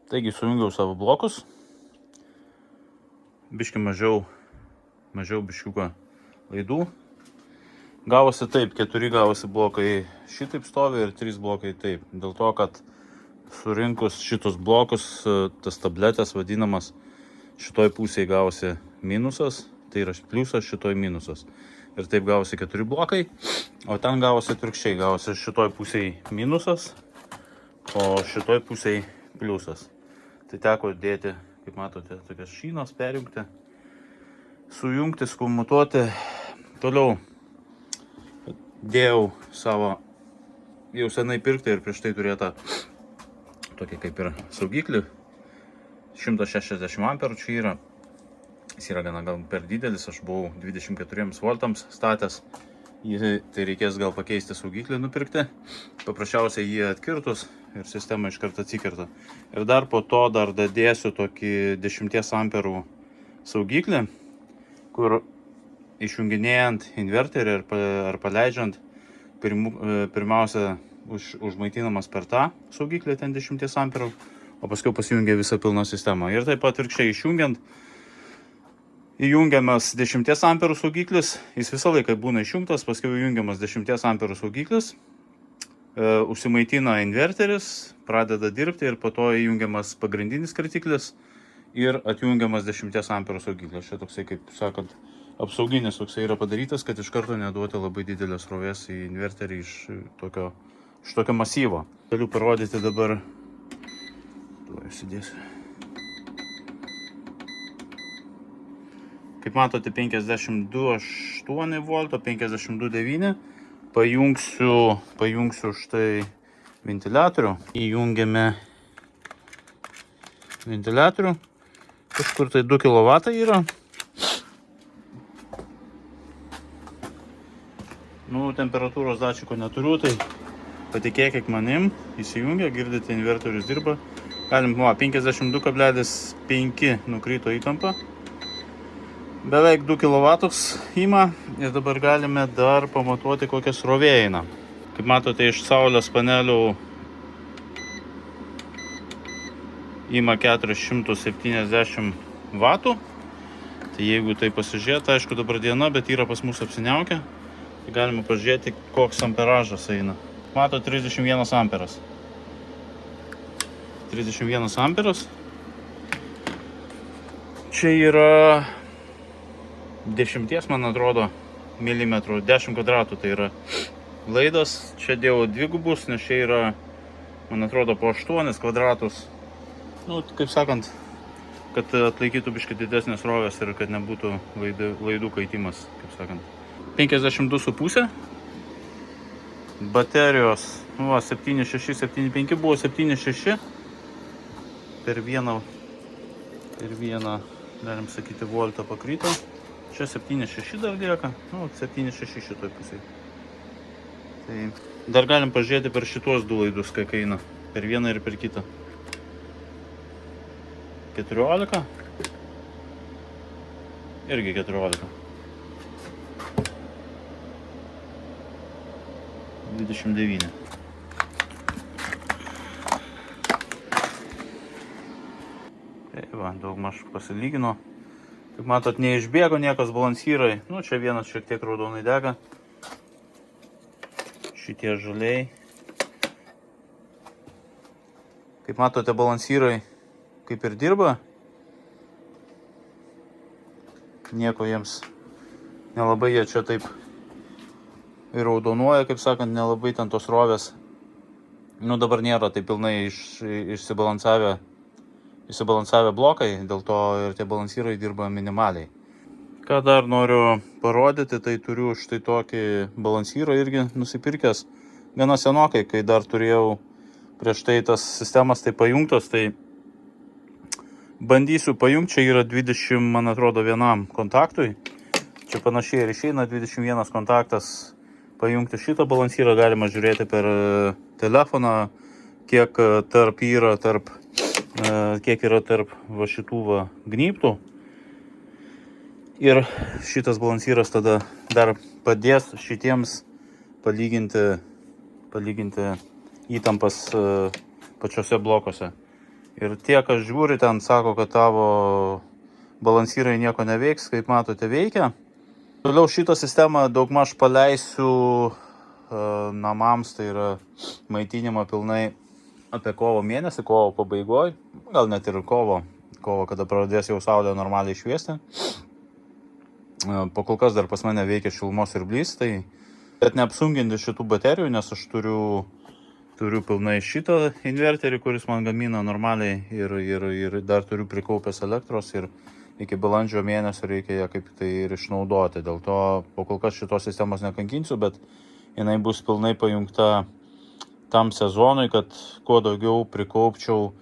Taigi sujungiau savo blokus. Biški mažiau biškiuką laidų. Gavosi taip, 4 gavosi blokai šitaip stovi ir 3 blokai taip. Dėl to, kad surinkus šitus blokus, tas tabletės vadinamas, šitoj pusėje gavosi minusas, tai yra pliusas, šitoj minusas. Ir taip gavosi 4 blokai, o ten gavosi atvirkščiai, gavosi šitoj pusėje minusas, o šitoj pusėje pliusas. Tai teko dėti, kaip matote, tokias šynas perjungti, sujungti, skumutuoti. Toliau dėjau savo jau senai pirktą ir prieš tai turėtą tokį kaip ir saugiklį. 160 amperų čia yra. Jis yra gana gal per didelis, aš buvau 24 voltams statęs. Tai reikės gal pakeisti saugiklį, nupirkti. Paprasčiausiai jį atkirtus ir sistema iš karto atsikerta. Ir dar po to dar dadėsiu tokį 10 amperų saugiklį, kur išjunginėjant inverterį ar paleidžiant, pirmiausia užmaitinamas per tą saugiklį ten 10 amperų, o paskui pasijungia visą pilną sistemą. Ir taip pat atvirkščiai išjungiant, įjungiamas 10 amperų saugiklis, jis visą laiką būna išjungtas, paskui įjungiamas 10 amperų saugiklis, užsimaitina inverteris, pradeda dirbti ir po to įjungiamas pagrindinis kritiklis ir atjungiamas 10 amperų saugiklis. Čia toksai, kaip sakant, apsauginis toksai yra padarytas, kad iš karto neduoti labai didelės srovės į inverterį iš tokio masyvo. Galiu parodyti dabar, tuo įsidėsiu. Kaip matote, 52,8 volto, 52,9. Pajungsiu štai ventiliatorių. Įjungiame ventiliatorių. Kažkur tai 2 kW yra. Temperatūros dačiko neturiu, tai patikėkit manim, įsijungia, girdite, invertorius dirba. Galim, 52,5 nukrito įtampa. Beveik 2 kW ima ir dabar galime dar pamatuoti, kokią srovė eina. Kaip matote, iš saulės panelių ima 470 W. Tai jeigu tai pasižiūrėti, aišku dabar diena, bet yra pas mus apsiniaukę. Tai galime pažiūrėti, koks amperažas eina. Mato 31 amperas. 31 amperas. Čia yra 10, man atrodo, milimetrų, 10 kvadratų tai yra laidas. Čia dėjau dvigubus, nes čia yra, man atrodo, po 8 kvadratus. Kaip sakant, kad atlaikytų biškai didesnės rovės ir kad nebūtų laidų kaitimas, kaip sakant. 52,5. Baterijos, 7,6, 7,5 buvo 7,6 per vieną, galim sakyti, voltą pakrito. Čia 7,6 dar lieka, 7,6 šitoj pusėje. Tai dar galim pažiūrėti per šitos du laidus, kai eina, per vieną ir per kitą. 14. Irgi 14. 29. Tai va, daugmaž pasilygino. Kaip matot, neišbėgo niekas balansyrai. Čia vienas šiek tiek raudonai dega. Šitie žaliai. Kaip matote, balansyrai kaip ir dirba. Nieko jiems nelabai jie čia taip ir raudonuoja, kaip sakant, nelabai ten tos rovės. Dabar nėra taip pilnai išsibalansavę blokai, dėl to ir tie balansyrai dirba minimaliai. Ką dar noriu parodyti, tai turiu štai tokį balansyrą irgi nusipirkęs gana senokai, kai dar turėjau prieš tai tas sistemas tai pajungtos, tai bandysiu pajungti. Čia yra 20, man atrodo, vienam kontaktui. Čia panašiai ir išeina 21 kontaktas. Pajungti šitą balansyrą galima žiūrėti per telefoną, kiek yra tarp va šitų gnybtų. Ir šitas balansyras tada dar padės šitiems palyginti įtampas pačiose blokuose. Ir tie, kas žiūri, ten sako, kad tavo balansyrai nieko neveiks, kaip matote veikia. Toliau šitą sistemą daugmaž paleisiu namams, tai yra maitinimą pilnai apie kovo mėnesį, kovo pabaigoj, gal net ir kovo, kada pradės jau saulė normaliai šviesti. Po kol kas dar pas mane veikia šilumos siurblys, tai bet neapsunkinti šitų baterijų, nes aš turiu pilnai šitą inverterį, kuris man gamina normaliai ir dar turiu prikaupęs elektros ir iki balandžio mėnesio reikia ją kaip tai ir išnaudoti. Dėl to po kol kas šitos sistemos nekankinsiu, bet jinai bus pilnai pajungta tam sezonui, kad kuo daugiau prikaupčiau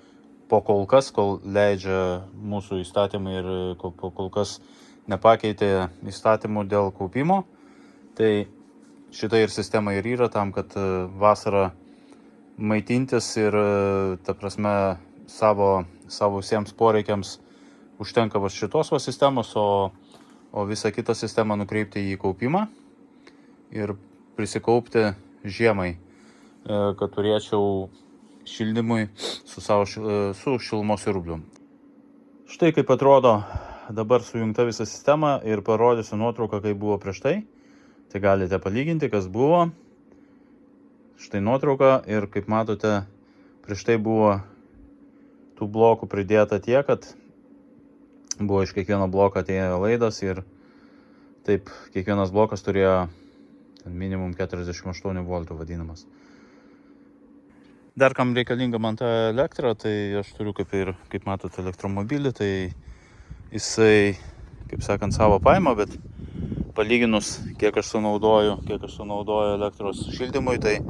po kol kas, kol leidžia mūsų įstatymai ir kol kas nepakeitė įstatymų dėl kaupimo. Tai šita ir sistema ir yra tam, kad vasarą maitintis ir, ta prasme, savo visiems poreikiams užtenka va šitos va sistemos, o visą kitą sistemą nukreipti į kaupimą ir prisikaupti žiemai, kad turėčiau šildymui su šilumos siurbliu. Štai kaip atrodo dabar sujungta visa sistema ir parodysiu nuotrauką, kaip buvo prieš tai. Tai galite palyginti, kas buvo. Štai nuotrauka ir kaip matote, prieš tai buvo tų blokų pridėta tiek, kad buvo iš kiekvieno bloko atėjo laidas ir taip kiekvienas blokas turėjo minimum 48 voltų vadinamas. Dar kam reikalinga man ta elektra, tai aš turiu kaip matote elektromobilį, tai jisai, kaip sakant, savo paima, bet palyginus, kiek aš sunaudoju elektros šildymui, tai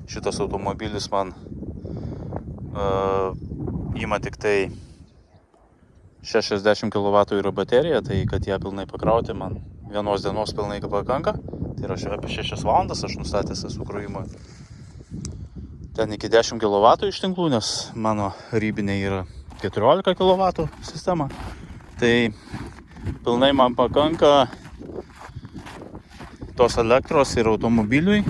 šitas automobilis man ima tik tai 60 kW yra baterija, tai kad ją pilnai pakrauti man vienos dienos pilnai pakanka. Tai yra apie 6 valandas aš nustatęs esu krovimą ten iki 10 kW iš tinklų, nes mano ribinė yra 14 kW sistema. Tai pilnai man pakanka tos elektros ir automobiliui,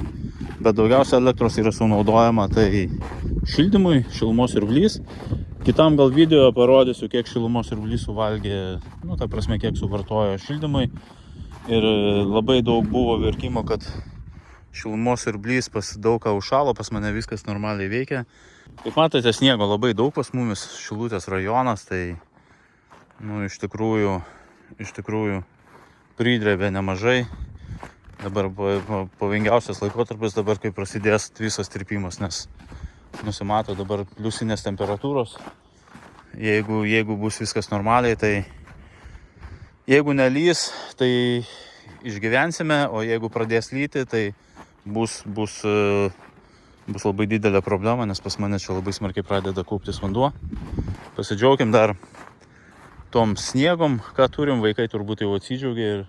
bet daugiausia elektros yra sunaudojama tai šildymui, šilumos siurblys. Kitam gal video parodysiu, kiek šilumos siurblys suvalgė, ta prasme, kiek suvartojo šildymui. Ir labai daug buvo verkimo, kad šilumos siurblys daug ką užšalo, pas mane viskas normaliai veikia. Kaip matote, sniego labai daug pas mumis, Šilutės rajonas, tai iš tikrųjų pridrėbė nemažai. Dabar pavojingiausias laikotarpis dabar, kai prasidės visas tirpimas, nes nusimato dabar pliusinės temperatūros. Jeigu bus viskas normaliai, tai jeigu nelys, tai išgyvensime, o jeigu pradės lyti, tai bus labai didelė problema, nes pas mane čia labai smarkiai pradeda kauptis vanduo. Pasidžiaukim dar tom sniegom, ką turim, vaikai turbūt jau atsidžiaugė ir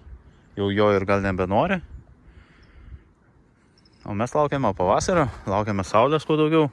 jau jo ir gal nebenori. O mes laukiame pavasario, laukiame saulės kuo daugiau.